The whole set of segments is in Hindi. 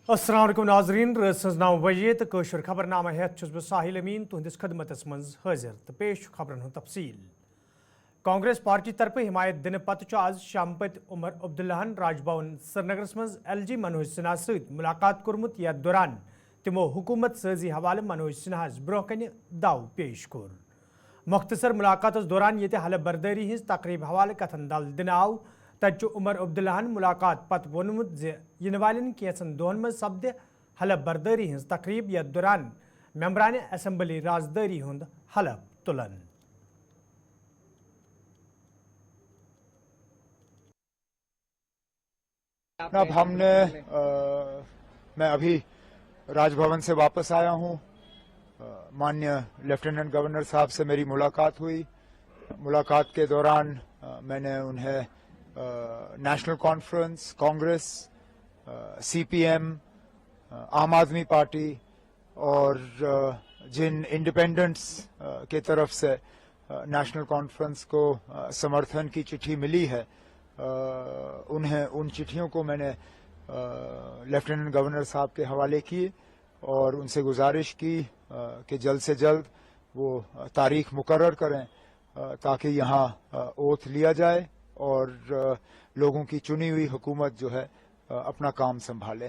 अस्सलाम वालेकुम नाजरीन रस 9 बजे तो कशर खबरनामा हेत बह साहिल अमीन तुहंदिस खदमतस मज हाजिर तो पेश खबरन हूं तफसील। कांग्रेस पार्टी तरफ हिमायत दिन पत्त आज शाम पत उमर अब्दुल्लाहन राजभवन श्रीनगरस मज LG मनोज सिन्हा सत मुलाकात कोरमुत यथ दौरान तिमो हुकूमत साजी हवाले मनोज सिन्हास ब्रोह कन दाव पेश कोर। मुख्तसर मुलाकात दौरान ये हल बर्दारी हज तकरीब हवाले कथन दल दिन आव तत उमर अब्दुल्लाहन मुलाकात पत वोनमुत इन वालन कैसन दोहन मज सपद हलफ बर्दारी हज तकरीब यथ दौरान मेम्बरान असम्बली राजदारी हुंद हलफ तुलन। अब मैं अभी राजभवन से वापस आया हूं। माननीय लेफ्टिनेंट गवर्नर साहब से मेरी मुलाकात हुई। मुलाकात के दौरान मैंने उन्हें नेशनल कॉन्फ्रेंस, कांग्रेस, CPM, आम आदमी पार्टी और जिन इंडिपेंडेंट्स के तरफ से नेशनल कॉन्फ्रेंस को समर्थन की चिट्ठी मिली है, उन्हें उन चिट्ठियों को मैंने लेफ्टिनेंट गवर्नर साहब के हवाले किए और उनसे गुजारिश की कि जल्द से जल्द वो तारीख मुकर्रर करें ताकि यहाँ ओथ लिया जाए और लोगों की चुनी हुई हुकूमत जो है अपना काम संभाले।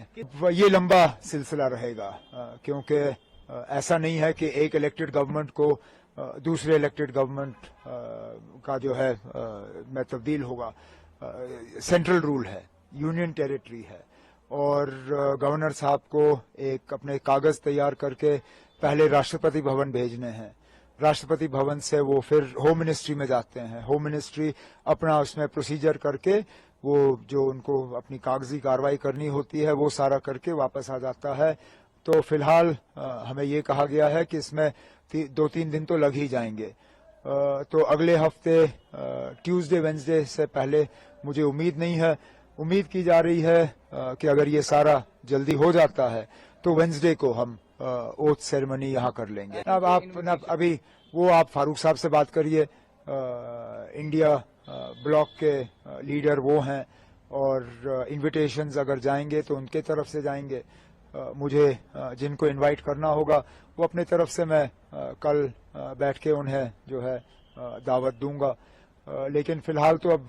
ये लंबा सिलसिला रहेगा क्योंकि ऐसा नहीं है कि एक इलेक्टेड गवर्नमेंट को दूसरे इलेक्टेड गवर्नमेंट का जो है में तब्दील होगा। सेंट्रल रूल है, यूनियन टेरिटरी है और गवर्नर साहब को एक अपने कागज तैयार करके पहले राष्ट्रपति भवन भेजने हैं। राष्ट्रपति भवन से वो फिर होम मिनिस्ट्री में जाते हैं। होम मिनिस्ट्री अपना उसमें प्रोसीजर करके वो जो उनको अपनी कागजी कार्रवाई करनी होती है वो सारा करके वापस आ जाता है। तो फिलहाल हमें ये कहा गया है कि इसमें 2-3 दिन तो लग ही जाएंगे। तो अगले हफ्ते ट्यूसडे वेंसडे से पहले मुझे उम्मीद नहीं है। उम्मीद की जा रही है कि अगर ये सारा जल्दी हो जाता है तो वेंसडे को हम ओथ सेरेमनी यहाँ कर लेंगे। अब अभी वो आप फारूक साहब से बात करिए। इंडिया ब्लॉक के लीडर वो हैं और इनविटेशंस अगर जाएंगे तो उनके तरफ से जाएंगे। मुझे जिनको इनवाइट करना होगा वो अपने तरफ से मैं कल बैठ के उन्हें जो है दावत दूंगा। लेकिन फिलहाल तो अब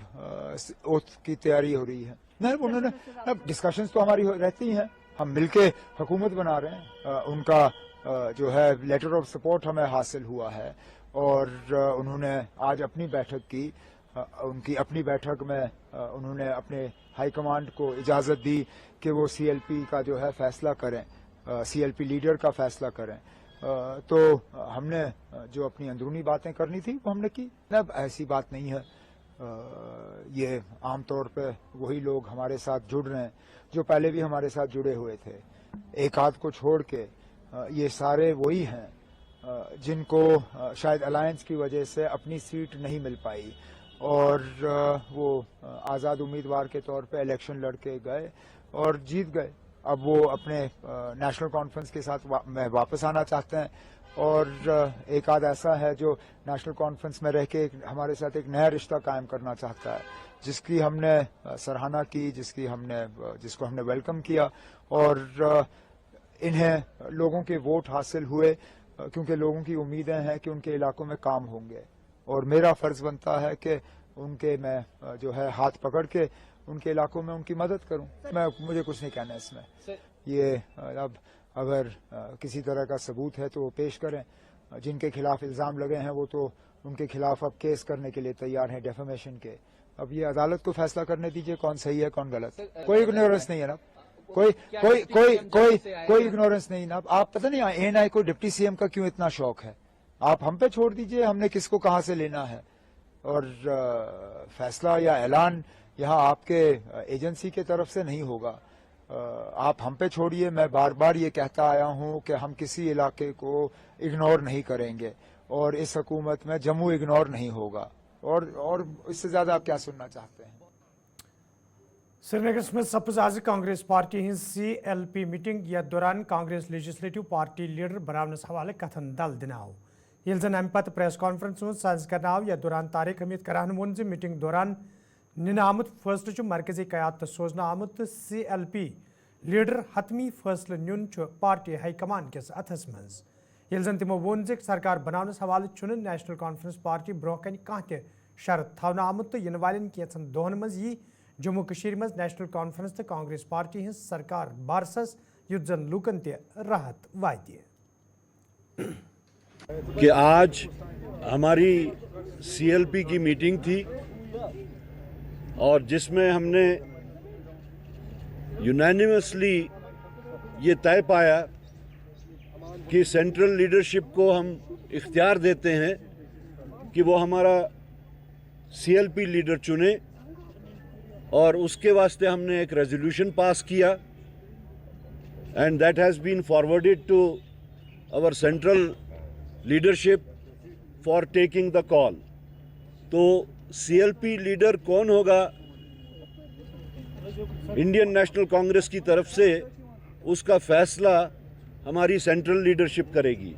ओथ की तैयारी हो रही है। नहीं, उन्होंने अब डिस्कशंस तो हमारी रहती हैं। हम मिलके हुकूमत बना रहे हैं। उनका जो है लेटर ऑफ सपोर्ट हमें हासिल हुआ है और उन्होंने आज अपनी बैठक की। उनकी अपनी बैठक में उन्होंने अपने हाईकमांड को इजाजत दी कि वो CLP का जो है फैसला करें, CLP लीडर का फैसला करें। तो हमने जो अपनी अंदरूनी बातें करनी थी वो हमने की। अब ऐसी बात नहीं है। ये आमतौर पे वही लोग हमारे साथ जुड़ रहे हैं जो पहले भी हमारे साथ जुड़े हुए थे। एक आध को छोड़ के ये सारे वही हैं जिनको शायद अलायंस की वजह से अपनी सीट नहीं मिल पाई और वो आज़ाद उम्मीदवार के तौर पे इलेक्शन लड़के गए और जीत गए। अब वो अपने नेशनल कॉन्फ्रेंस के साथ में वापस आना चाहते हैं और एक आध ऐसा है जो नेशनल कॉन्फ्रेंस में रह के हमारे साथ एक नया रिश्ता कायम करना चाहता है, जिसकी हमने सराहना की, जिसको हमने वेलकम किया। और इन्हें लोगों के वोट हासिल हुए क्योंकि लोगों की उम्मीदें हैं कि उनके इलाकों में काम होंगे और मेरा फर्ज बनता है कि उनके मैं जो है हाथ पकड़ के उनके इलाकों में उनकी मदद करूं। मुझे कुछ नहीं कहना इसमें। ये अब अगर किसी तरह का सबूत है तो वो पेश करें। जिनके खिलाफ इल्जाम लगे हैं वो तो उनके खिलाफ अब केस करने के लिए तैयार हैं, डेफेमेशन के। अब ये अदालत को फैसला करने दीजिए कौन सही है कौन गलत। कोई इग्नोरेंस नहीं है ना, कोई इग्नोरेंस नहीं ना। आप पता नहीं ANI को डिप्टी CM का क्यों इतना शौक है। आप हम पे छोड़ दीजिए, हमने किसको कहां से लेना है। और फैसला या ऐलान यहाँ आपके एजेंसी के तरफ से नहीं होगा। आप हम पे छोड़िए। मैं बार बार ये कहता आया हूं कि हम किसी इलाके को इग्नोर नहीं करेंगे और इस हुकूमत में जम्मू इग्नोर नहीं होगा। और इससे ज्यादा आप क्या सुनना चाहते हैं। श्रीनगर में सपज आज कांग्रेस पार्टी हज CLP मीटिंग यथ दौरान कांग्रेस लेजिस्लेटिव पार्टी लीडर बनावनस हवाले कथन दल दिन आव। ये जन अमि पत प्रेस कॉन्फ्रेंस साज कर आव यथ दौरान तारिक हमीद करान वोन मीटिंग दौरान निन आमुत फैसलो मरकजी क़यादत सोजन आमुत CLP लीडर हतमी फैसले नुन पार्टी हाईकमान किस अथस मज ये जन तमो वोन ज सरकार बनानस हवाले नेशनल कॉन्फ्रेंस पार्टी ब्रोह कन कह शर्त थवन आमुत तो इन वाले कैंचन दोहन मज यी जम्मू कशीर मज नेशनल कॉन्फ्रेंस तो कांग्रेस पार्टी हज सरकार बारसस युद्ध जन लूकन ते राहत वायदे कि आज हमारी सीएलपी की मीटिंग थी और जिसमें हमने यूनानिमसली ये तय पाया कि सेंट्रल लीडरशिप को हम इख्तियार देते हैं कि वो हमारा सीएलपी लीडर चुने और उसके वास्ते हमने एक रेजोल्यूशन पास किया and that has been forwarded to our central leadership for taking the call. तो सीएलपी लीडर कौन होगा इंडियन नेशनल कांग्रेस की तरफ से, उसका फैसला हमारी सेंट्रल लीडरशिप करेगी।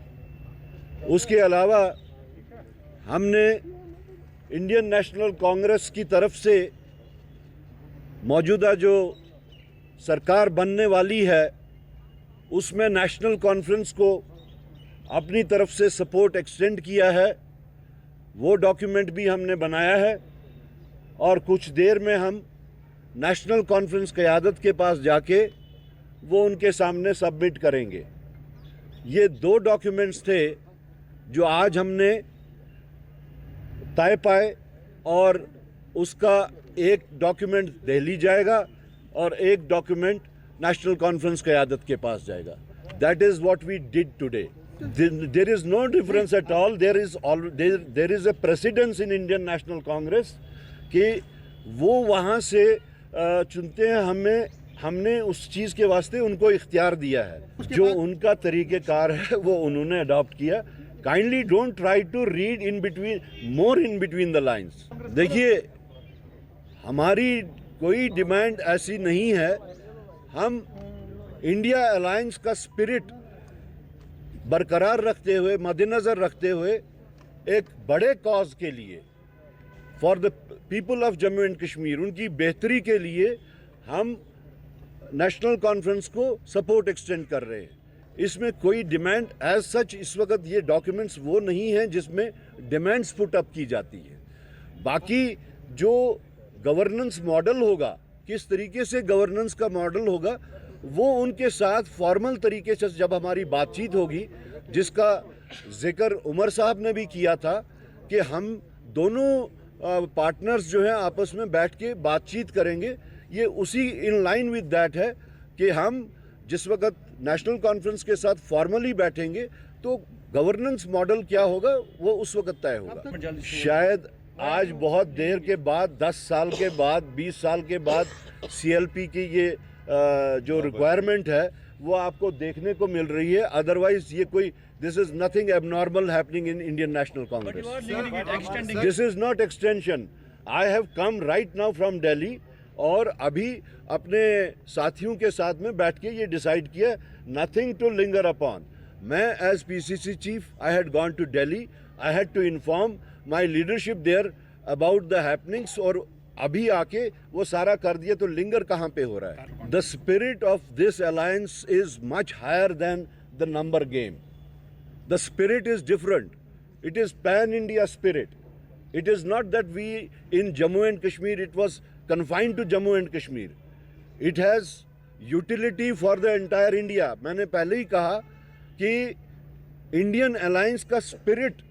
उसके अलावा हमने इंडियन नेशनल कांग्रेस की तरफ से मौजूदा जो सरकार बनने वाली है उसमें नेशनल कॉन्फ्रेंस को अपनी तरफ से सपोर्ट एक्सटेंड किया है। वो डॉक्यूमेंट भी हमने बनाया है और कुछ देर में हम नेशनल कॉन्फ्रेंस क़यादत के पास जाके वो उनके सामने सबमिट करेंगे। ये दो डॉक्यूमेंट्स थे जो आज हमने तय पाए और उसका एक डॉक्यूमेंट दिल्ली जाएगा और एक डॉक्यूमेंट नेशनल कॉन्फ्रेंस क़यादत के पास जाएगा। That is what we did today. There is no difference at all. There is a precedence in Indian National Congress कि वो वहाँ से चुनते हैं। हमने उस चीज़ के वास्ते उनको इख्तियार दिया है। जो उनका तरीक़ेकार है वो उन्होंने अडॉप्ट किया। Kindly don't try to read in between the lines. देखिए, हमारी कोई डिमांड ऐसी नहीं है। हम इंडिया अलायंस का स्पिरिट बरकरार रखते हुए, मद्देनज़र रखते हुए, एक बड़े कॉज के लिए, for the people of Jammu and Kashmir, उनकी बेहतरी के लिए हम नेशनल कॉन्फ्रेंस को सपोर्ट एक्सटेंड कर रहे हैं। इसमें कोई डिमांड एज सच इस वक्त ये डॉक्यूमेंट्स वो नहीं हैं जिसमें डिमांड्स पुट अप की जाती है। बाकी जो गवर्नेंस मॉडल होगा, किस तरीके से गवर्नेंस का मॉडल होगा, वो उनके साथ फॉर्मल तरीके से जब हमारी बातचीत होगी, जिसका जिक्र उमर साहब ने भी किया था कि हम दोनों पार्टनर्स जो हैं आपस में बैठ के बातचीत करेंगे। ये उसी इन लाइन विद दैट है कि हम जिस वक्त नेशनल कॉन्फ्रेंस के साथ फॉर्मली बैठेंगे तो गवर्नेंस मॉडल क्या होगा वो उस वक्त तय होगा। शायद आज बहुत देर के बाद, 10 साल के बाद, 20 साल के बाद सीएलपी की ये जो रिक्वायरमेंट है वो आपको देखने को मिल रही है। अदरवाइज ये कोई this is nothing abnormal happening in Indian national Congress. This is not extension. I have come right now from Delhi और अभी अपने साथियों के साथ में बैठ के ये डिसाइड किया, नथिंग टू लिंगर अपॉन। मैं as PCC chief I had gone to Delhi, I had to inform my leadership there about the happenings और अभी आके वो सारा कर दिया, तो लिंगर कहाँ पे हो रहा है। The spirit of this alliance is much higher than the number game. The spirit is different. It is pan India spirit. It is not that we in Jammu and Kashmir it was confined to Jammu and Kashmir. It has utility for the entire India. मैंने पहले ही कहा कि इंडियन अलायंस का स्पिरिट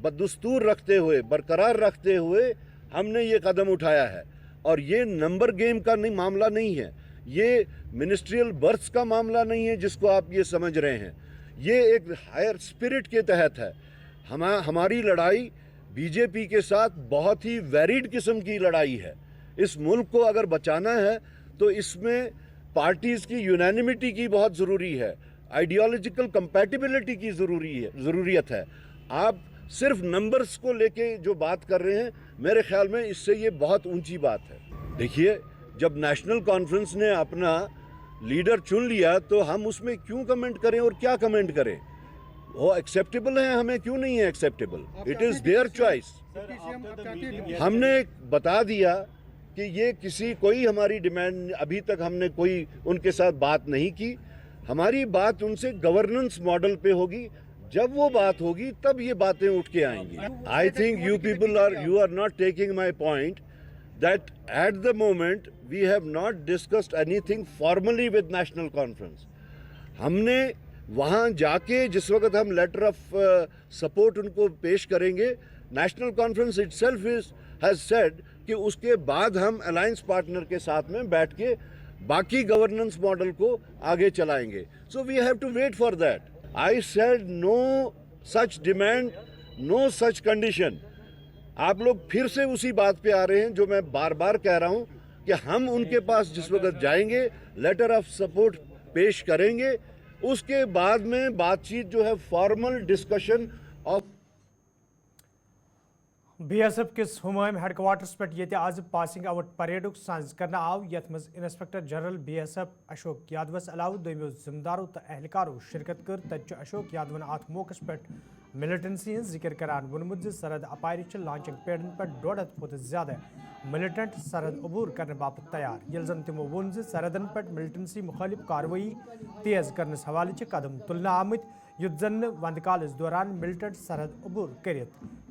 बदस्तूर रखते हुए, बरकरार रखते हुए हमने ये कदम उठाया है। और ये नंबर गेम का नहीं मामला नहीं है, ये मिनिस्ट्रियल बर्थ्स का मामला नहीं है जिसको आप ये समझ रहे हैं। ये एक हायर स्पिरिट के तहत है। हमारी लड़ाई बीजेपी के साथ बहुत ही वैरिड किस्म की लड़ाई है। इस मुल्क को अगर बचाना है तो इसमें पार्टीज़ की यूनानिमिटी की बहुत ज़रूरी है, आइडियोलॉजिकल कंपैटिबिलिटी की ज़रूरियत है। आप सिर्फ नंबर्स को लेके जो बात कर रहे हैं, मेरे ख्याल में इससे ये बहुत ऊंची बात है। देखिए, जब नेशनल कॉन्फ्रेंस ने अपना लीडर चुन लिया तो हम उसमें क्यों कमेंट करें और क्या कमेंट करें। वो एक्सेप्टेबल है, हमें क्यों नहीं है acceptable. It is their choice. हमने बता दिया कि ये कोई हमारी डिमांड अभी तक हमने कोई उनके साथ बात नहीं की। हमारी बात उनसे गवर्नेंस मॉडल पे होगी। जब वो बात होगी तब ये बातें उठ के आएंगी। I think you are not taking my point that at the moment we have not discussed anything formally with national conference. हमने वहाँ जाके जिस वक्त हम लेटर ऑफ सपोर्ट उनको पेश करेंगे, national conference itself has said कि उसके बाद हम अलायंस पार्टनर के साथ में बैठ के बाकी गवर्नेंस मॉडल को आगे चलाएंगे. So we have to wait for that. I said no such demand, no such condition. आप लोग फिर से उसी बात पे आ रहे हैं जो मैं बार बार कह रहा हूं कि हम उनके पास जिस वक्त जाएंगे, लेटर ऑफ सपोर्ट पेश करेंगे, उसके बाद में बातचीत जो है फॉर्मल डिस्कशन ऑफ BSF किस हुमायूं हेडक्वार्टर्स पे ये आज पासिंग आउट परेड सांज करना आव यथ मज इंस्पेक्टर जनरल BSF अशोक यादवस अलाव दोमियो जिम्मेदारों तो एहलकारों शिरकत कर तच अशोक यादवन अत मौकस पे मिलिटेंसी जिक्र करान वोनमुत सरहद अपारि लॉन्चिंग पैडन पर 1.5 फुट ज्यादा मिलिटेंट सरहद अबूर करने बाबत तैयार. ये जन तमो वोन सरहदन पे मिलिटेंसी मुखालिफ कार्रवाई तेज करने हवाले कदम तुलना आमत युद्ध जन वंदकाल दौरान मिलिटेंट सरहद अबूर कर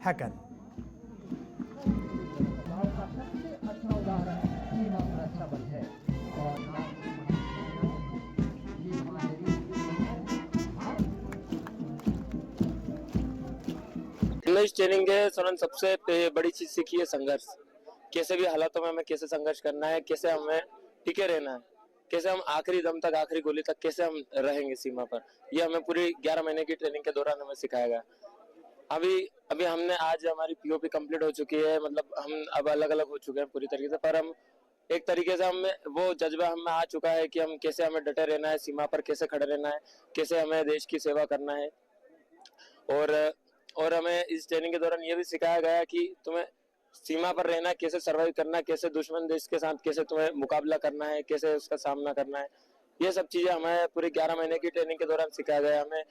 हेकन. इस ट्रेनिंग के दौरान सबसे बड़ी चीज सीखी है संघर्ष. कैसे भी हालातों में हमें कैसे संघर्ष करना है, कैसे हमें टिके रहना है, कैसे हम आखिरी दम तक, आखिरी गोली तक कैसे हम रहेंगे सीमा पर. ये हमें पूरी 11 महीने की ट्रेनिंग के दौरान हमें सिखाया गया. अभी हमने आज हमारी POP कंप्लीट हो चुकी है. मतलब हम अब अलग अलग हो चुके हैं पूरी तरीके से, पर हम एक तरीके से हमें वो जज्बा हमें आ चुका है कि हम कैसे हमें डटे रहना है, सीमा पर कैसे खड़े रहना है, कैसे हमें देश की सेवा करना है. और हमें इस ट्रेनिंग के दौरान ये भी सिखाया गया कि तुम्हें सीमा पर रहना, कैसे सर्वाइव करना, कैसे दुश्मन देश के साथ कैसे तुम्हें मुकाबला करना है, कैसे उसका सामना करना है. ये सब चीजें हमें पूरी 11 महीने की ट्रेनिंग के दौरान सिखाया गया. हमें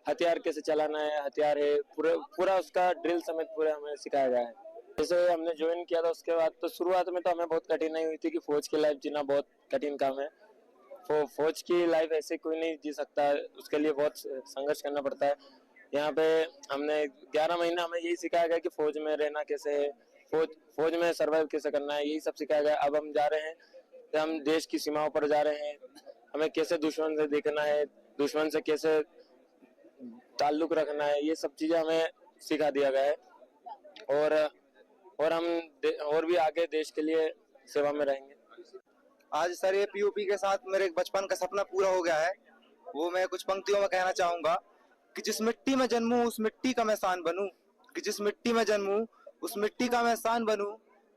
हथियार कैसे चलाना है, हथियार है पूरा उसका ड्रिल समेत पूरे हमें सिखाया गया है. जैसे हमने ज्वाइन किया था उसके बाद तो शुरुआत में तो हमें बहुत कठिनाई हुई थी कि फौज की लाइफ जीना बहुत कठिन काम है. फौज की लाइफ ऐसे कोई नहीं जी सकता, उसके लिए बहुत संघर्ष करना पड़ता है. यहाँ पे हमने 11 महीना हमें यही सिखाया गया कि फौज में रहना कैसे है, फौज में सर्वाइव कैसे करना है, यही सब सिखाया गया. अब हम जा रहे हैं, हम देश की सीमाओं पर जा रहे हैं, हमें कैसे दुश्मन से देखना है, दुश्मन से कैसे ताल्लुक रखना है, ये सब चीजें हमें सिखा दिया गया है. और हम और भी आगे देश के लिए सेवा में रहेंगे. आज सर ये POP के साथ मेरे बचपन का सपना पूरा हो गया है. वो मैं कुछ पंक्तियों में कहना चाहूंगा कि जिस मिट्टी में जन्मूं उस मिट्टी का मैं शान बनूं, कि जिस मिट्टी में जन्मूं उस मिट्टी का मैं शान बनूं,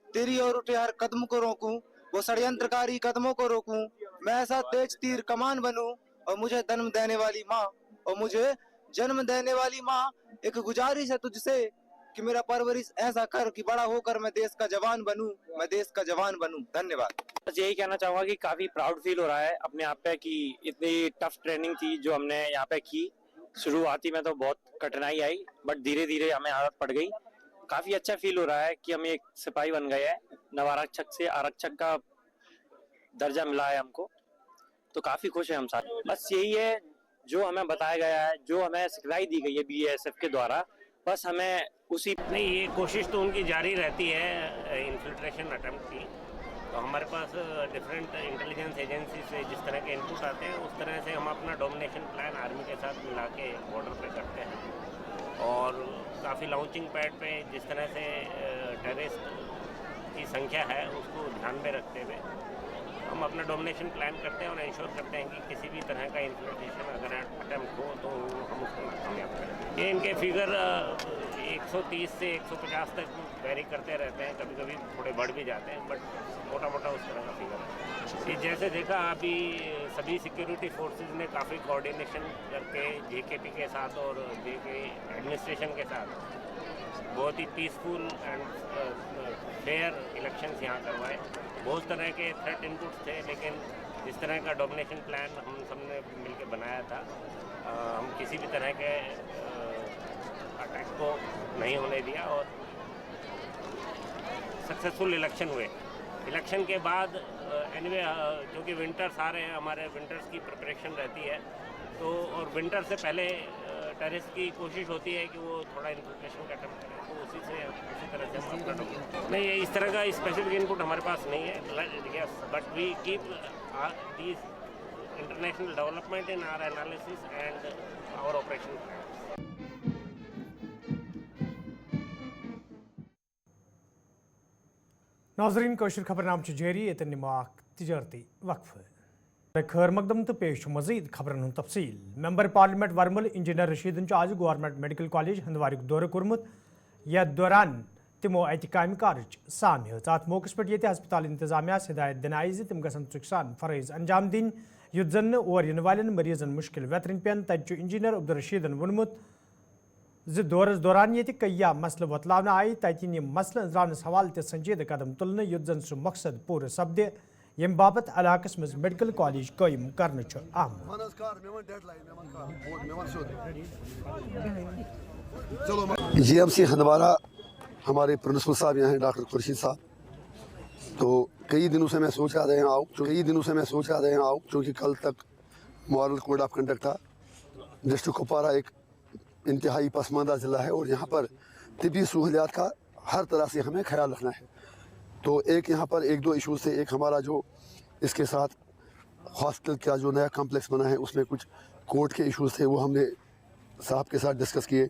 तेरी और उठे हर कदम को रोकूं, वो षड्यंत्रकारी कदमों को रोकूं, मैं ऐसा तेज तीर कमान बनूं. और मुझे जन्म देने वाली माँ, और मुझे जन्म देने वाली माँ, एक गुजारिश है तुझसे कि मेरा परवरिश ऐसा कर कि बड़ा होकर मैं देश का जवान बनूं, मैं देश का जवान बनूं. धन्यवाद. बस यही कहना चाहूंगा कि काफी प्राउड फील हो रहा है अपने आप पे कि इतनी टफ ट्रेनिंग थी जो हमने यहाँ पे की. शुरुआती में तो बहुत कठिनाई आई, बट धीरे धीरे हमें आदत पड़ गई. काफी अच्छा फील हो रहा है कि हम एक सिपाही बन गए हैं. नवारक्षक से आरक्षक का दर्जा मिला है हमको, तो काफी खुश है हम सारे. बस यही है जो हमें बताया गया है, जो हमें सिखलाई दी गई है BSF के द्वारा, बस हमें उसी. नहीं, ये कोशिश तो उनकी जारी रहती है इन्फिल्ट्रेशन अटेम्प्ट की. तो हमारे पास डिफरेंट इंटेलिजेंस एजेंसी से जिस तरह के इनपुट आते हैं उस तरह से हम अपना डोमिनेशन प्लान आर्मी के साथ मिला के बॉर्डर पे करते हैं. और काफ़ी लॉन्चिंग पैड पे जिस तरह से टेररिस्ट की संख्या है उसको ध्यान में रखते हुए हम अपना डोमिनेशन प्लान करते हैं और इंश्योर करते हैं कि किसी भी तरह का इन्फिल्ट्रेशन अगर अटेम्प्ट हो तो हम उसको कामयाब करें. ये इनके फिगर 130 से 150 तक वेरी करते रहते हैं, कभी कभी थोड़े बढ़ भी जाते हैं, बट मोटा मोटा उस तरह का फिगर है. ये जैसे देखा अभी सभी सिक्योरिटी फोर्सेस ने काफ़ी कोऑर्डिनेशन करके JKP के साथ और JK एडमिनिस्ट्रेशन के साथ बहुत ही पीसफुल एंड फेयर इलेक्शंस यहाँ करवाए. बहुत तरह के थ्रेट इनपुट्स थे, लेकिन जिस तरह का डोमिनेशन प्लान हम सब ने मिलकर बनाया था, हम किसी भी तरह के अटैक को नहीं होने दिया और सक्सेसफुल इलेक्शन हुए. इलेक्शन के बाद एनीवे क्योंकि विंटर्स आ रहे हैं, हमारे विंटर्स की प्रिपरेशन रहती है, तो और विंटर से पहले टेरेस की कोशिश होती है कि वो थोड़ा इन्फिल्ट्रेशन का अटेम्प्ट करें, तो उसी तरह से हम अपना नहीं, इस तरह का स्पेसिफिक इनपुट हमारे पास नहीं है, yes, but we keep these international development in our analysis and our operation plan. नाजरीन कौशर खबरनाम जारी ये निमाक तजारती वक्फ खैर मकदम तो पेश मजीद खबरन तफसील। मेंबर पार्लियामेंट वर्मल इंजीनियर रशीदन आज गवर्नमेंट मेडिकल कॉलेज हंदवार दौर कोर्मुत यथ दौरान तमो अत काम कार्य साम अत मौके पे ये हस्पताल इंतजामिया हिदायत दिन आई तम गसन सान फरज अंजाम दिन युत जन और इन वाले मरीजन मुश्किल वेतरन पेन तत इंजीनियर अब्दुल रशीदन वोनमुत दौरस दौरान ये कई मसल वतलावन आई तथिन मसल अंजरानस हवाल त संजीद कदम तुलन युत जन सह मकसद पूर सपदे यम बाबत इलाकस मज मेडिकल कॉलेज कायम करने GMC हंदवारा हमारे प्रिंसिपल साहब यहाँ हैं डॉक्टर खुर्शीद साहब। तो कई दिनों से मैं सोच रहा था यहाँ आऊँ क्योंकि कल तक मॉडल कोड ऑफ कंडक्ट था। डिस्ट्रिक्ट कुपवारा एक इंतहाई पसमानदा ज़िला है और यहाँ पर तिब्बी सहूलियात का हर तरह से हमें ख्याल रखना है। तो एक यहाँ पर एक दो इशूज़ थे। एक हमारा जो इसके साथ हॉस्पिटल का जो नया कॉम्प्लेक्स बना है उसमें कुछ कोर्ट के इशूज़ थे, वो हमने साहब के साथ डिस्कस किए।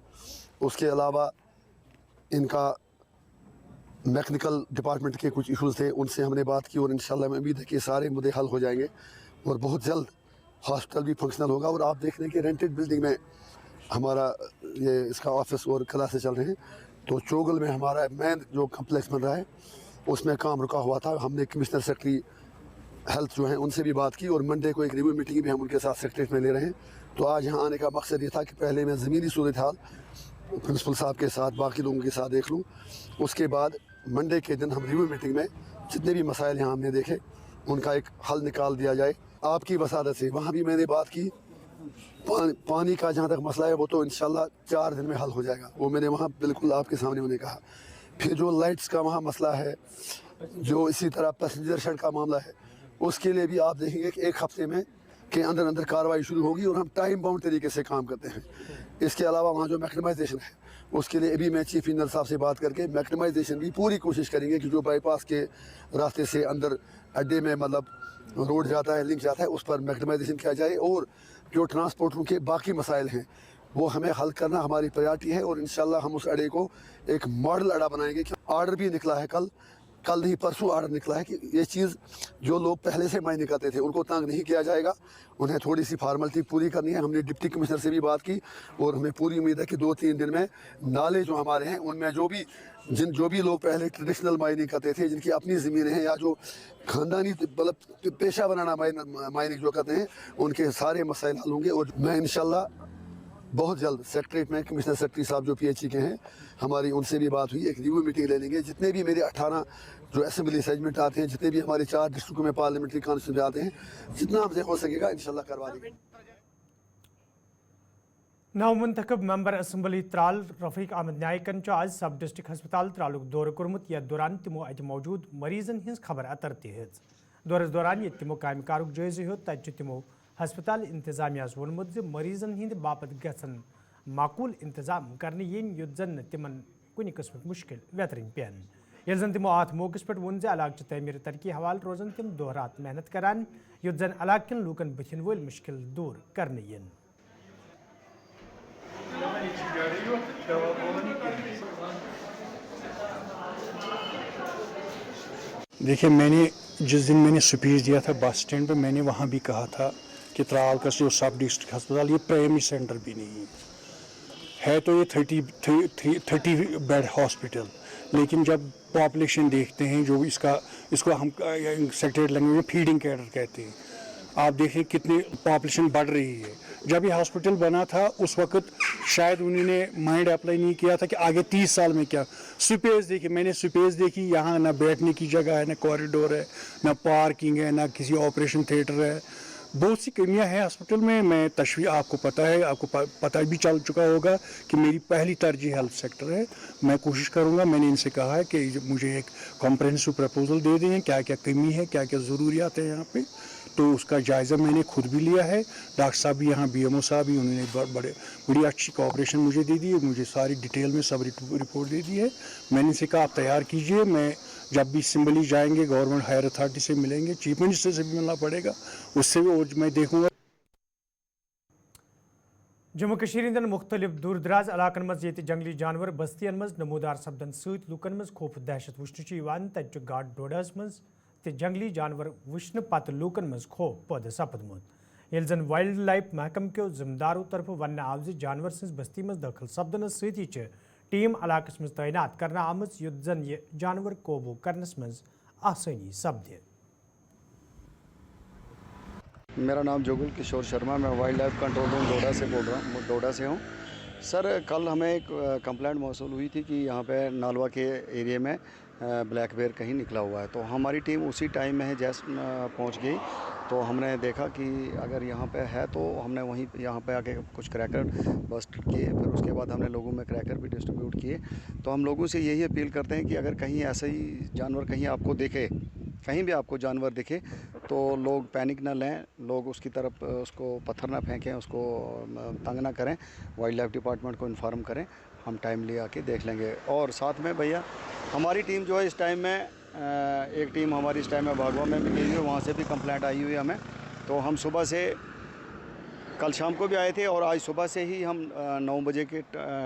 उसके अलावा इनका मैकेनिकल डिपार्टमेंट के कुछ इशूज़ थे, उनसे हमने बात की और इंशाल्लाह मैं उम्मीद है कि सारे मुद्दे हल हो जाएंगे और बहुत जल्द हॉस्पिटल भी फंक्शनल होगा। और आप देख रहे हैं कि रेंटेड बिल्डिंग में हमारा ये इसका ऑफिस और क्लासेस चल रहे हैं। तो चोगल में हमारा मेन जो कम्प्लेक्स बन रहा है उसमें काम रुका हुआ था। हमने कमिश्नर सेक्रेटरी हेल्थ जो हैं उनसे भी बात की और मंडे को एक रिव्यू मीटिंग भी हम उनके साथ सेक्रेटरीट में ले रहे हैं। तो आज यहाँ आने का मकसद ये था कि पहले मैं ज़मीनी सूरत हाल प्रिंसिपल साहब के साथ बाकी लोगों के साथ देख लूँ, उसके बाद मंडे के दिन हम रिव्यू मीटिंग में जितने भी मसाइल यहाँ हमने देखे उनका एक हल निकाल दिया जाए। आपकी वसादत से वहाँ भी मैंने बात की, पानी का जहाँ तक मसला है वो तो इंशाल्लाह 4 दिन में हल हो जाएगा, वो मैंने वहाँ बिल्कुल आपके सामने उन्हें कहा। फिर जो लाइट्स का वहाँ मसला है, जो इसी तरह पैसेंजर शेड का मामला है, उसके लिए भी आप देखेंगे कि 1 हफ्ते में के अंदर अंदर कार्रवाई शुरू होगी और हम टाइम बाउंड तरीके से काम करते हैं। इसके अलावा वहाँ जो मैक्सिमाइजेशन है उसके लिए अभी मैं चीफ इंजीनियर साहब से बात करके मैक्सिमाइजेशन की पूरी कोशिश करेंगे कि जो बाईपास के रास्ते से अंदर अड्डे में मतलब रोड जाता है, लिंक जाता है, उस पर मैक्सिमाइजेशन किया जाए। और जो ट्रांसपोर्टरों के बाकी मसाइल हैं वो हमें हल करना हमारी प्रायोरिटी है और इंशाल्लाह हम उस अड्डे को एक मॉडल अड्डा बनाएंगे। ऑर्डर भी निकला है, कल नहीं परसों ऑर्डर निकला है कि ये चीज़ जो लोग पहले से मायने करते थे उनको तंग नहीं किया जाएगा, उन्हें थोड़ी सी फार्मेलिटी पूरी करनी है। हमने डिप्टी कमिश्नर से भी बात की और हमें पूरी उम्मीद है कि 2-3 दिन में नाले जो हमारे हैं उनमें जो भी लोग पहले ट्रेडिशनल माइनिंग करते थे, जिनकी अपनी ज़मीनें हैं या जो ख़ानदानी मतलब पेशा बनाना माइनिंग जो करते हैं, उनके सारे मसाइल हल होंगे। और मैं इंशाल्लाह बहुत जल्द सेक्रेटरीट में कमिश्नर सेक्रेटरी साहब जो PHE के हैं, हमारी उनसे भी बात हुई, एक रिव्यू मीटिंग ले लेंगे। जितने भी मेरे 18 जो असेंबली सेगमेंट आते हैं, जितने भी हमारे 4 डिस्ट्रिक्टों में पार्लियामेंट्री कॉन्स्टिट्यूंसी आते हैं, जितना हमसे हो सकेगा इंशाल्लाह करवा देंगे। नवमुंतखब मेंबर असम्बली त्राल रफीक अहमद नायकन आज सब डिस्ट्रिक्ट हस्पताल त्रालुक दौर कोर्मुत यथ दौरान तमो अत मौजूद मरीजन हिंस खबर अतर तज दौरस दौरान ये तमो काम कारुक जायज़ हो तत तमो हस्पताल इंतजामिया वोनमुत मरीजन हिंद बापत गसन माकूल इंतजाम करने युत जन तिमन कुन किस्म मुश्किल वेतरन पेन ये जन तमो अत मौके पे वोन इलाक तमीर तरक्की हवाल रोजन तम दो रात मेहनत करान युत जन इलाक कन लूकन बथिन वल मुश्किल दूर करने। देखिए, मैंने जिस दिन मैंने स्पीच दिया था बस स्टैंड पे, मैंने वहाँ भी कहा था कि त्राल का जो सब डिस्ट्रिक्ट अस्पताल ये प्राइमरी सेंटर भी नहीं है, तो ये 30 बेड हॉस्पिटल, लेकिन जब पॉपुलेशन देखते हैं जो इसको हम सेक्रेटरी लैंग्वेज में फीडिंग कैडर कहते हैं, आप देखें कितनी पॉपुलेशन बढ़ रही है। जब ये हॉस्पिटल बना था उस वक्त शायद उन्होंने माइंड अप्लाई नहीं किया था कि आगे 30 साल में क्या स्पेस देखी। मैंने स्पेस देखी, यहाँ ना बैठने की जगह है, ना कॉरिडोर है, ना पार्किंग है, ना किसी ऑपरेशन थिएटर है। बहुत सी कमियां हैं हॉस्पिटल में। मैं तशवीर आपको पता है, आपको पता भी चल चुका होगा कि मेरी पहली तरजीह हेल्थ सेक्टर है। मैं कोशिश करूंगा, मैंने इनसे कहा है कि मुझे एक कॉम्प्रहेंसिव प्रपोजल दे दें, क्या क्या कमी है, क्या क्या ज़रूरियात है यहाँ पे। तो उसका जायज़ा मैंने खुद भी लिया है। डॉक्टर साहब भी यहाँ, BMO साहब भी, उन्होंने बड़ी अच्छी कोऑपरेशन मुझे दे दी है, मुझे सारी डिटेल में सब रिपोर्ट दे दी है। मैंने इनसे कहा आप तैयार कीजिए, मैं जब भी सिम्बली जाएंगे गवर्नमेंट हायर अथॉरिटी से मिलेंगे, चीफ मिनिस्टर से भी मिलना पड़ेगा, उससे भी और मैं देखूँगा। जम्मू कश्मीर इंदन मुख्तलिफ दूर दराज इलाकन मज ये जंगली जानवर बस्तियन मज नमूदार सपदन सत लूकन मज खौफ दहशत वुचन तत गाड डोडस मज ते जंगली जानवर वुचन पत लूकन मज खौफ पैदा सपदमुत ये जन वाइल्ड लाइफ महकम के जिम्मेदारों तरफ वन आव जानवर सज बस्ती मज दखल सपदन सती टीम इलाकस मज तैनात करना आमज युद्ध जन ये जानवर काबू करनस मज आसानी सपदे। मेरा नाम जोगुल किशोर शर्मा, मैं वाइल्ड लाइफ कंट्रोल रूम डोडा से बोल रहा हूँ, डोडा से हूँ। सर कल हमें एक कंप्लेंट मौसूल हुई थी कि यहाँ पे नालवा के एरिया में ब्लैक बेयर कहीं निकला हुआ है। तो हमारी टीम उसी टाइम में जैसे पहुँच गई, तो हमने देखा कि अगर यहाँ पे है तो हमने वहीं यहाँ पे आके कुछ क्रैकर बस्ट किए। फिर उसके बाद हमने लोगों में क्रैकर भी डिस्ट्रीब्यूट किए। तो हम लोगों से यही अपील करते हैं कि अगर कहीं ऐसा ही जानवर कहीं आपको दिखे, कहीं भी आपको जानवर दिखे, तो लोग पैनिक ना लें, लोग उसकी तरफ उसको पत्थर ना फेंकें, उसको तंग ना करें, वाइल्ड लाइफ डिपार्टमेंट को इन्फॉर्म करें, हम टाइमली आके देख लेंगे। और साथ में भैया हमारी टीम जो है इस टाइम में एक टीम हमारी इस टाइम में भागवा में भी गई हुई है, वहाँ से भी कंप्लेंट आई हुई है हमें। तो हम सुबह से कल शाम को भी आए थे और आज सुबह से ही हम 9 बजे के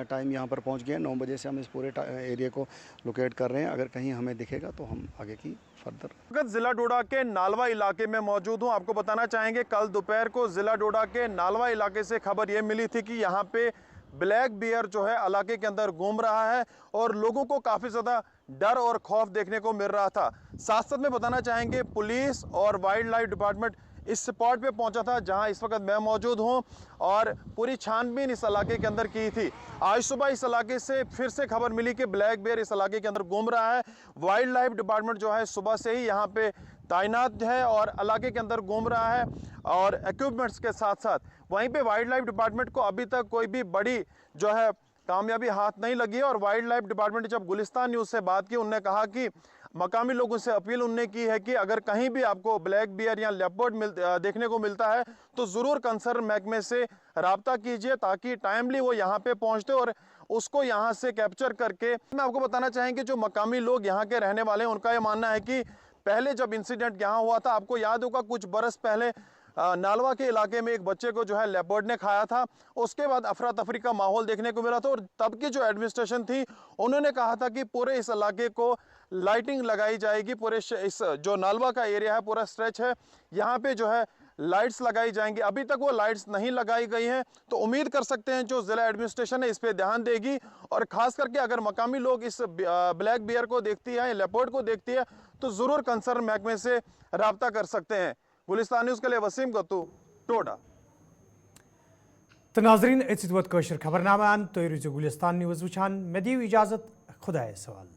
टाइम यहाँ पर पहुँच गए। 9 बजे से हम इस पूरे एरिया को लोकेट कर रहे हैं। अगर कहीं हमें दिखेगा तो हम आगे की फर्दर। जिला डोडा के नालवा इलाके में मौजूद हूँ। आपको बताना चाहेंगे कल दोपहर को जिला डोडा के नालवा इलाके से खबर ये मिली थी कि यहाँ पे ब्लैक बियर जो है इलाके के अंदर घूम रहा है और लोगों को काफ़ी ज़्यादा डर और खौफ देखने को मिल रहा था। साथ साथ में बताना चाहेंगे पुलिस और वाइल्ड लाइफ डिपार्टमेंट इस स्पॉट पे पहुंचा था जहां इस वक्त मैं मौजूद हूं और पूरी छानबीन इस इलाके के अंदर की थी। आज सुबह इस इलाके से फिर से खबर मिली कि ब्लैक बेयर इस इलाके के अंदर घूम रहा है। वाइल्ड लाइफ डिपार्टमेंट जो है सुबह से ही यहाँ पे तैनात है और इलाके के अंदर घूम रहा है और इक्विपमेंट्स के साथ साथ वहीं पे वाइल्ड लाइफ डिपार्टमेंट को अभी तक कोई भी बड़ी जो है कामयाबी हाथ नहीं लगी है। और वाइल्ड लाइफ डिपार्टमेंट ने जब गुलिस्तान न्यूज़ से बात की, उन्होंने कहा कि मकामी लोगों से अपील उन्होंने की है कि अगर कहीं भी आपको ब्लैक बियर या लेपर्ड देखने को मिलता है तो ज़रूर कंसर्न महकमे से रब्ता कीजिए ताकि टाइमली वो यहाँ पे पहुँचते और उसको यहाँ से कैप्चर करके। मैं आपको बताना चाहेंगे जो मकामी लोग यहाँ के रहने वाले हैं उनका ये मानना है कि पहले जब इंसिडेंट यहाँ हुआ था, आपको याद होगा कुछ बरस पहले नालवा के इलाके में एक बच्चे को जो है लेपर्ड ने खाया था। उसके बाद अफरा तफरी का माहौल देखने को मिला था और तब की जो एडमिनिस्ट्रेशन थी उन्होंने कहा था कि पूरे इस इलाके को लाइटिंग लगाई जाएगी। पूरे इस जो नालवा का एरिया है, पूरा स्ट्रेच है, यहाँ पे जो है लाइट्स लगाई जाएंगी। अभी तक वो लाइट्स नहीं लगाई गई हैं, तो उम्मीद कर सकते हैं जो जिला एडमिनिस्ट्रेशन है इस पे ध्यान देगी और खास करके अगर मकामी लोग इस ब्लैक बियर को देखती है, लेपर्ड को देखती है, तो ज़रूर कंसर्न महकमे से रब्ता कर सकते हैं। गुलिस्तान न्यूज़ के लिए वसीम गत्तू, टोडा। तो नाजरीन खबरनामा तो गुलिस्तान न्यूज़ वुचान, मे दियो इजाज़त, खुदा सवाल।